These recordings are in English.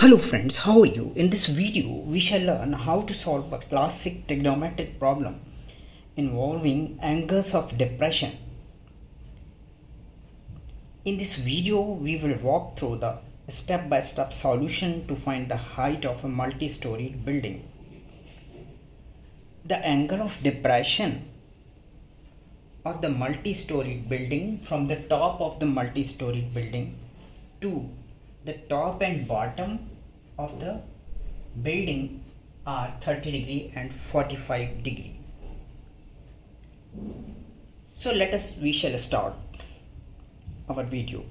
Hello friends, how are you? In this video, we shall learn how to solve a classic trigonometric problem involving angles of depression. In this video, we will walk through the step-by-step solution to find the height of a multi-storied building. The angle of depression of the multi-storied building from the top of the multi-storied building to the top and bottom of the building are 30 degree and 45 degree. So we shall start our video.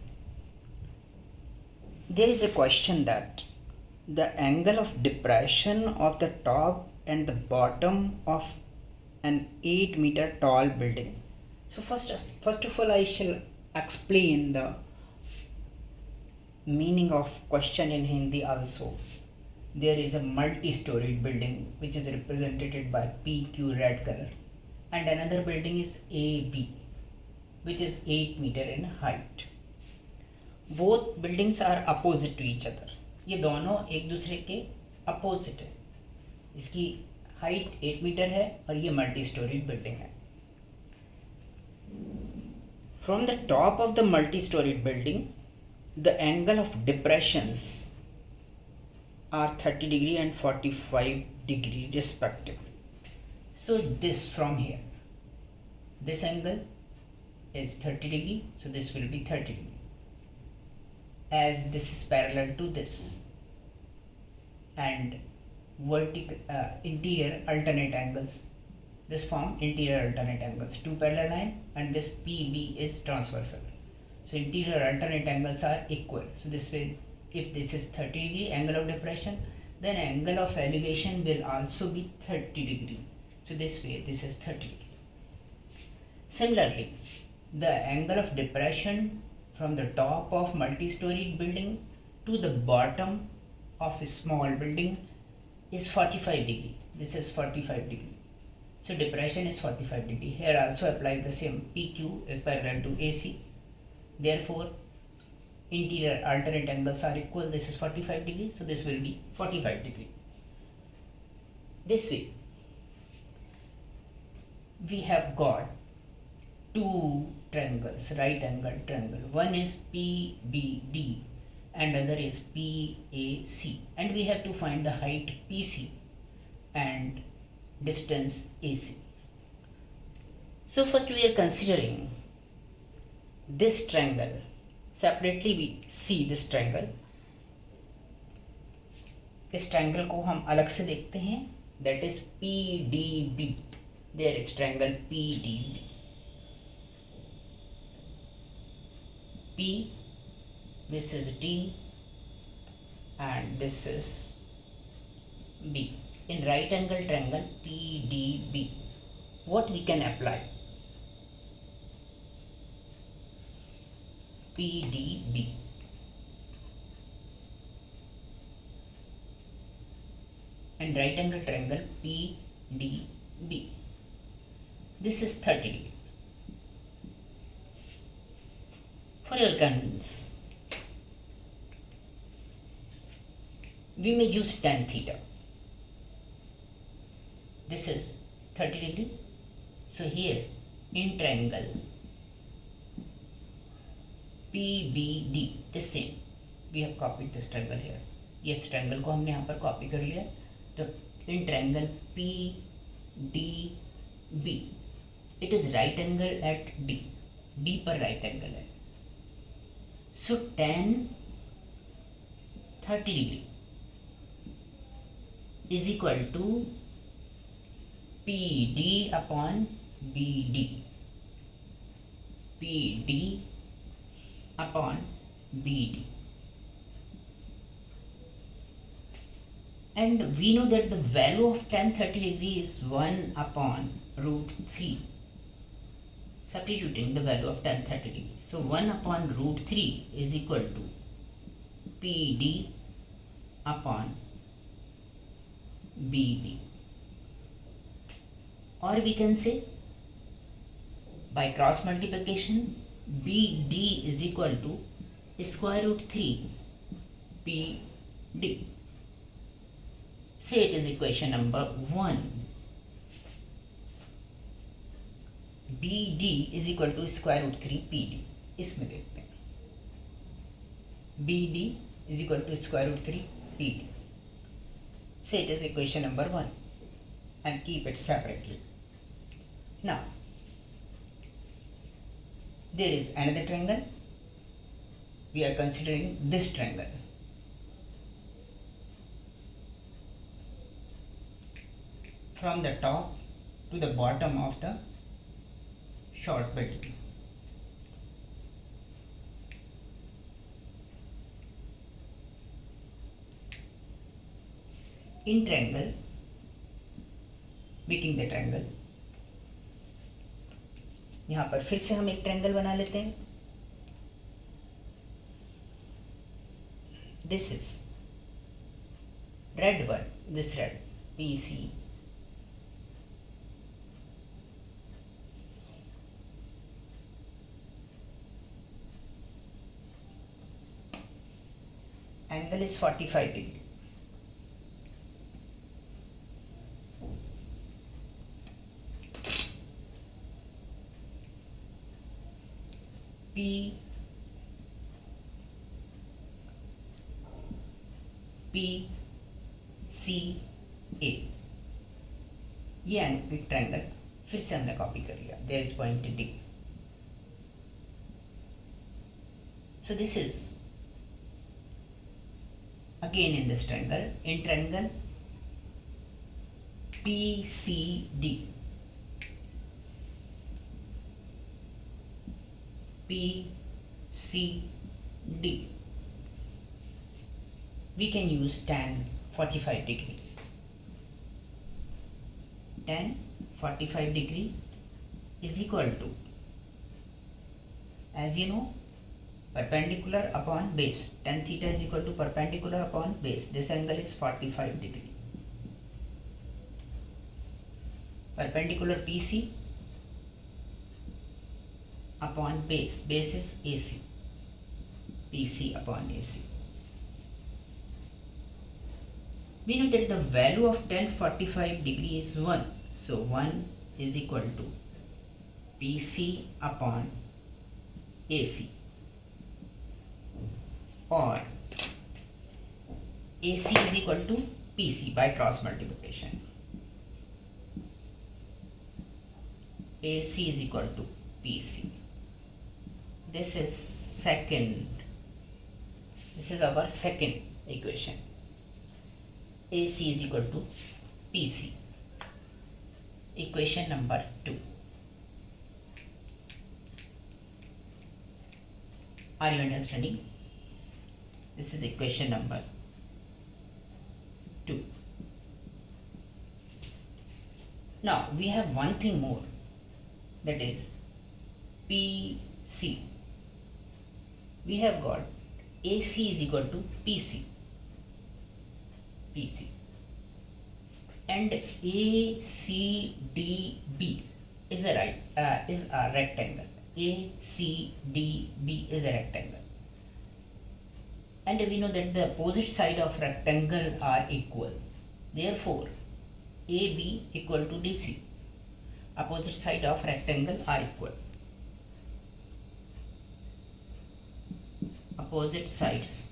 There is a question that the angle of depression of the top and the bottom of an 8-meter tall building. So first of all, I shall explain the meaning of question in Hindi also. There is a multi-storied building which is represented by PQ red color, and another building is AB which is 8 meter in height. Both buildings are opposite to each other. ये दोनों एक दूसरे के opposite है. इसकी height 8 metre है और ये multi-storied building है. From the top of the multi-storied building, the angle of depressions are 30 degree and 45 degree respectively. So this from here, this angle is 30 degree, so this will be 30 degree, as this is parallel to this, and interior alternate angles, this form interior alternate angles, two parallel line, and this PB is transversal. So interior alternate angles are equal. So this way, if this is 30 degree angle of depression, then angle of elevation will also be 30 degree. So this way, this is 30 degree. Similarly, the angle of depression from the top of multi-storied building to the bottom of a small building is 45 degree. This is 45 degree. So depression is 45 degree. Here also apply the same. PQ is parallel to AC. Therefore, interior alternate angles are equal. This is 45 degree, so this will be 45 degree. This way, we have got two triangles, right angle triangle. One is PBD and other is PAC, and we have to find the height PC and distance AC. So first we are considering this triangle. Separately we see this triangle. इस triangle को हम अलग से देखते हैं. That is PDB. There is triangle PDB. P, this is D, and this is B. In right angle triangle PDB, what we can apply? PDB. And right angle triangle PDB. This is 30 degree. For your convenience, we may use tan theta. This is 30 degree. So here in triangle PBD, the same, we have copied this triangle here. Yes, triangle को हमने यहाँ पर copy कर लिया. तो in triangle PDB, it is right angle at D. D पर right angle है. So tan 30 degree is equal to PD upon BD. PD upon BD. And we know that the value of tan 30 degree is 1 upon root 3. Substituting the value of tan 30 degree. So 1 upon root 3 is equal to PD upon BD. Or we can say by cross multiplication, BD is equal to square root 3 PD D. Say it is equation number 1. BD is equal to square root 3 PD. इसमें देखते हैं BD is equal to square root 3 PD. Say it is equation number 1 and keep it separately. Now there is another triangle. We are considering this triangle. From the top to the bottom of the short building. In triangle, making the triangle, यहाँ पर फिर से हम एक triangle बना लेते हैं. This is red one, this red PC. Angle is 45 degree. P C A, ये एक ट्रायंगल फिर से हमने कॉपी कर लिया. There is point D. So this is again in this triangle, in triangle PCD. PCD. We can use tan 45 degree. Tan 45 degree is equal to, as you know, perpendicular upon base. Tan theta is equal to perpendicular upon base. This angle is 45 degree. Perpendicular PC upon base. Base is AC. PC upon AC. We know that the value of tan 45 degree is 1. So 1 is equal to PC upon AC. Or AC is equal to PC by cross multiplication. AC is equal to PC. This is our second equation. AC is equal to PC. Equation number 2. Are you understanding? This is equation number 2. Now we have one thing more, that is PC. We have got AC is equal to PC. And ACDB is a rectangle. ACDB is a rectangle. And we know that the opposite side of rectangle are equal. Therefore, AB equal to DC. Opposite side of rectangle are equal. Opposite sides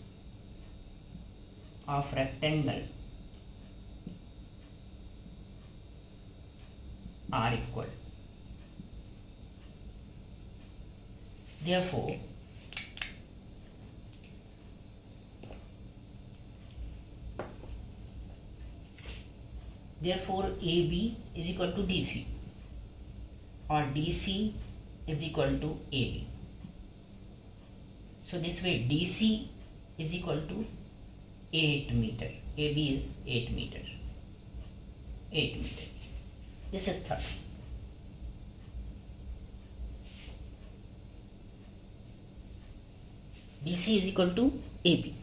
of rectangle are equal. Therefore, AB is equal to DC, or DC is equal to AB. So this way DC is equal to 8 meter. AB is 8 meter. 8 meter. This is third. DC is equal to AB,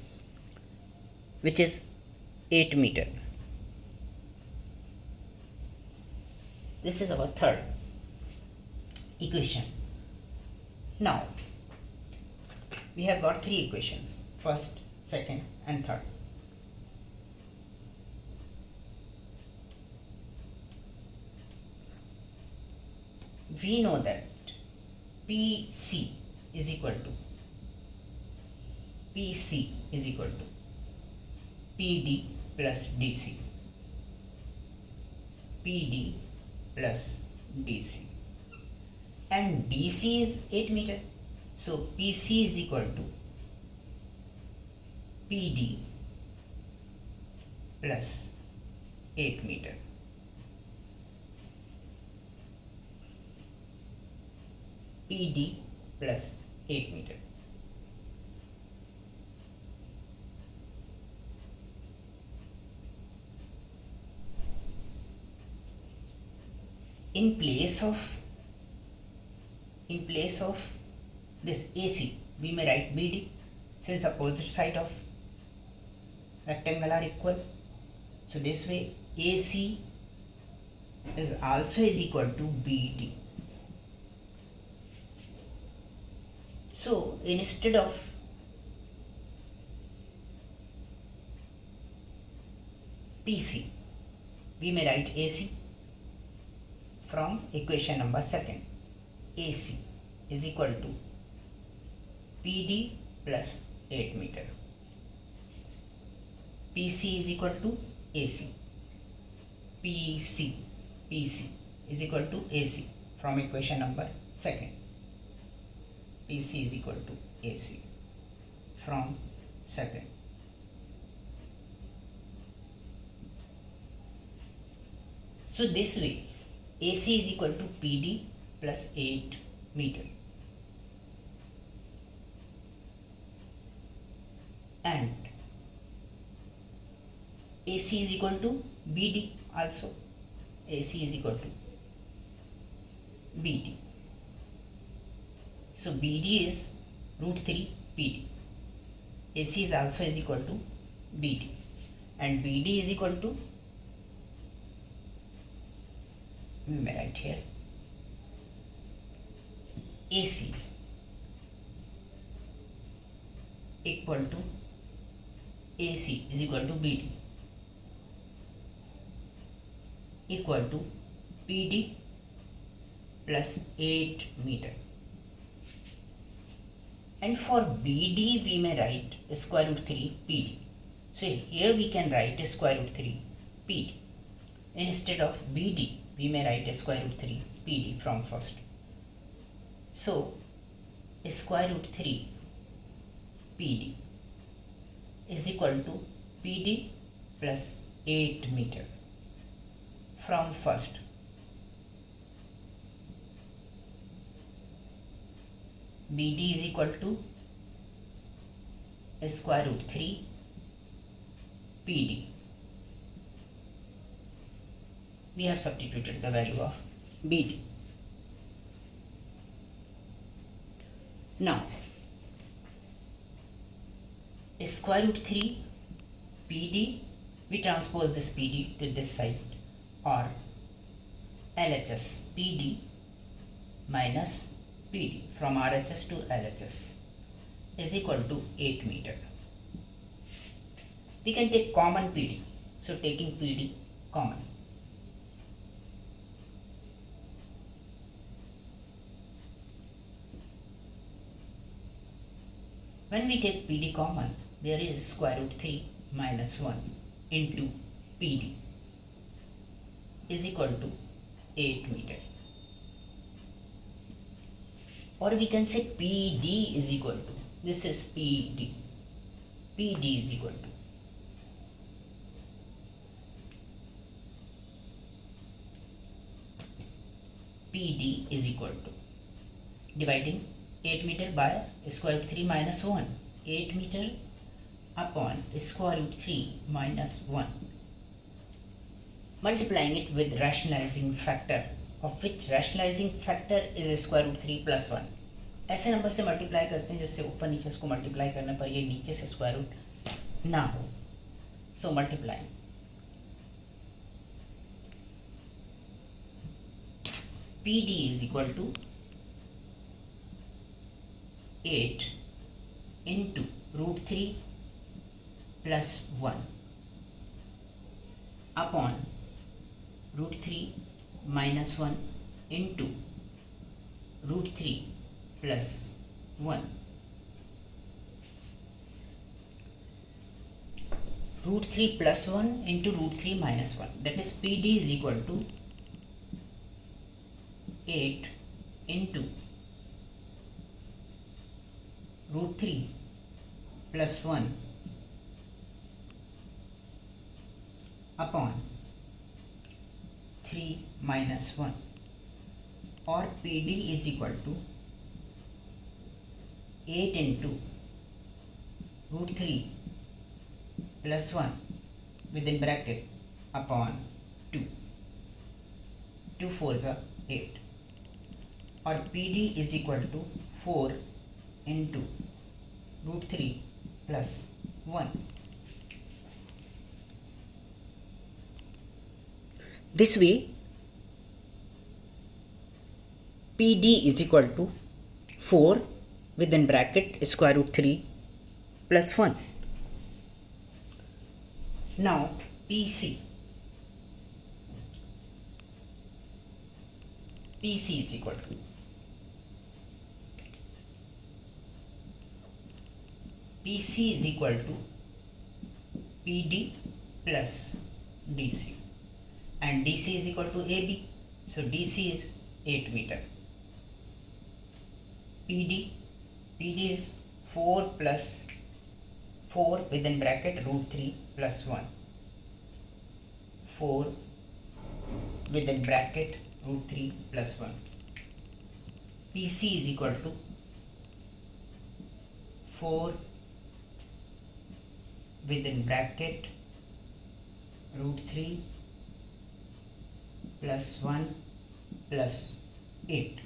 which is 8 meter. This is our third equation. Now we have got three equations, first, second and third. we know that PC is equal to PD plus DC. PD plus DC. And DC is 8 meter. So PC is equal to PD plus 8 meter. PD plus 8 meter. In place of this AC, we may write BD, since opposite side of rectangle are equal. So this way AC is also equal to BD. So instead of PC, we may write AC from equation number 2nd. AC is equal to PD plus 8 meter. PC is equal to AC. PC is equal to AC from equation number 2nd. PC is equal to AC from 2nd. So this way AC is equal to PD plus 8 meter. And AC is equal to BD also. AC is equal to BD. So BD is root 3 PD. AC is also is equal to BD. And BD is equal to, we may write here, AC equal to AC is equal to BD equal to PD plus 8 meter. And for BD we may write square root 3 PD. So here we can write square root 3 PD. Instead of BD we may write square root 3 PD from first. So square root 3 PD is equal to PD plus 8 meter from first. BD is equal to square root 3 PD. We have substituted the value of BD. Now square root 3 PD, we transpose this PD to this side, or LHS PD minus PD from RHS to LHS is equal to 8 meter. We can take common PD. So taking PD common, when we take PD common, there is square root 3 minus 1 into PD is equal to 8 meter. Or we can say PD is equal to, this is PD. PD is equal to PD is equal to dividing 8 meter by square root 3 minus 1. 8 meter upon square root 3 minus 1. Multiplying it with rationalizing factor, of which rationalizing factor is square root 3 plus 1. ऐसे number से multiply करते हैं जिससे ऊपर नीचे इसको multiply करने पर ये नीचे से स्क्वायर रूट ना हो. So multiply PD is equal to 8 into root 3 plus 1 upon root 3 minus 1 into root 3 plus 1. Root 3 plus 1 into root 3 minus 1, that is PD is equal to 8 into root 3 plus 1 upon 3 minus 1, or PD is equal to 8 into root 3 plus 1 within bracket upon 2. 2 4s are 8, or PD is equal to 4 into root 3 plus 1. This way PD is equal to 4 within bracket square root 3 plus 1. Now PC is equal to PD plus DC, and DC is equal to AB, so DC is 8 meter. PD is 4 plus 4 within bracket root 3 plus 1, 4 within bracket root 3 plus 1. PC is equal to 4 within bracket root 3 plus 1 plus 8.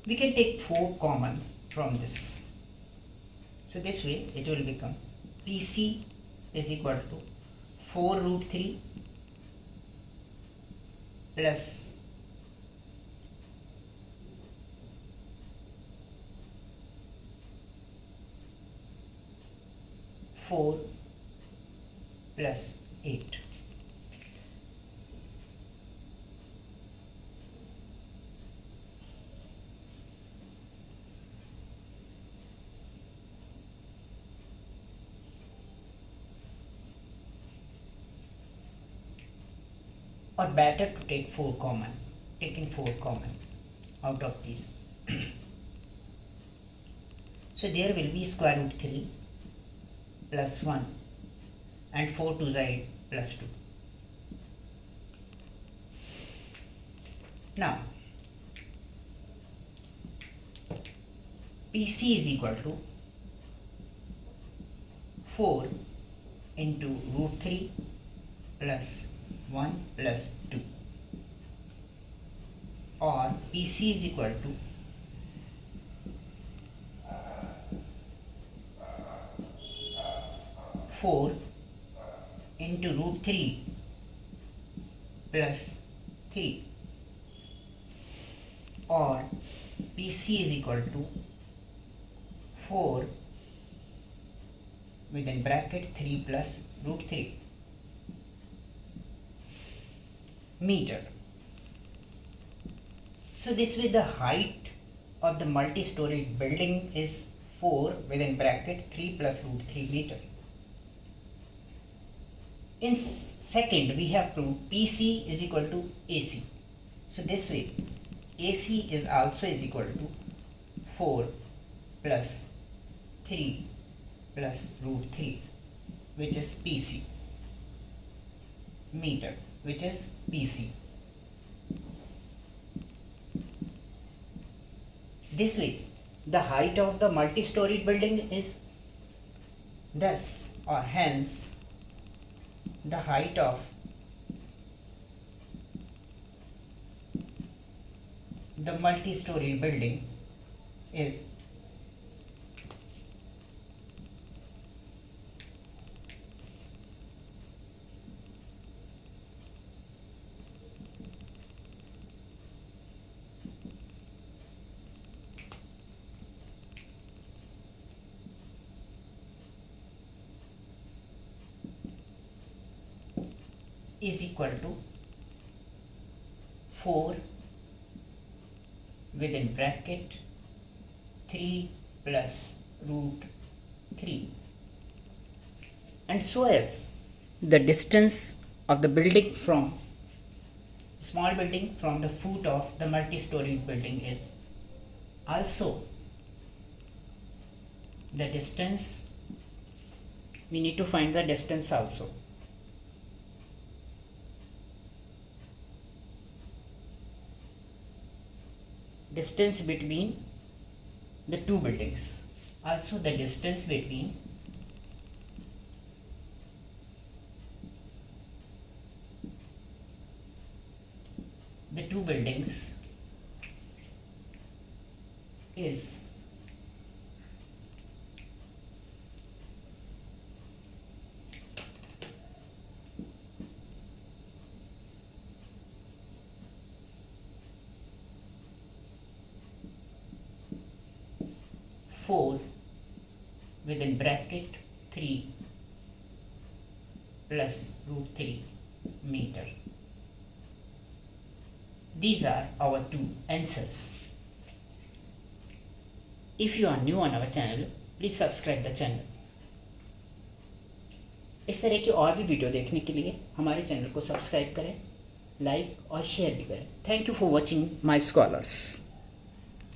We can take 4 common from this. So this way it will become PC is equal to 4 root 3 plus 4 plus 8. Or better to take 4 common, taking 4 common out of these. So there will be square root 3 plus 1 and 4 to the 8 plus 2. Now PC is equal to 4 into root 3 plus 1 plus 2, or PC is equal to 4 into root 3 plus 3, or PC is equal to 4 within bracket 3 plus root 3 meter. So this way the height of the multi-storied building is 4 within bracket 3 plus root 3 meter. In second we have proved PC is equal to AC. So this way AC is also is equal to 4 plus 3 plus root 3, which is PC meter, which is PC. This way the height of the multi-storied building is thus, or hence the height of the multi-storied building is equal to 4 within bracket 3 plus root 3. And so as the distance of the building from small building from the foot of the multi-storied building is also the distance, we need to find the distance also. Distance between the two buildings. Also the distance between the two buildings is four within bracket 3 plus root 3 meter. These are our two answers. If you are new on our channel, please subscribe the channel. इस तरह की और भी video देखने के लिए हमारे channel को सब्सक्राइब करें, लाइक और शेयर भी करें. Thank you for watching my scholars.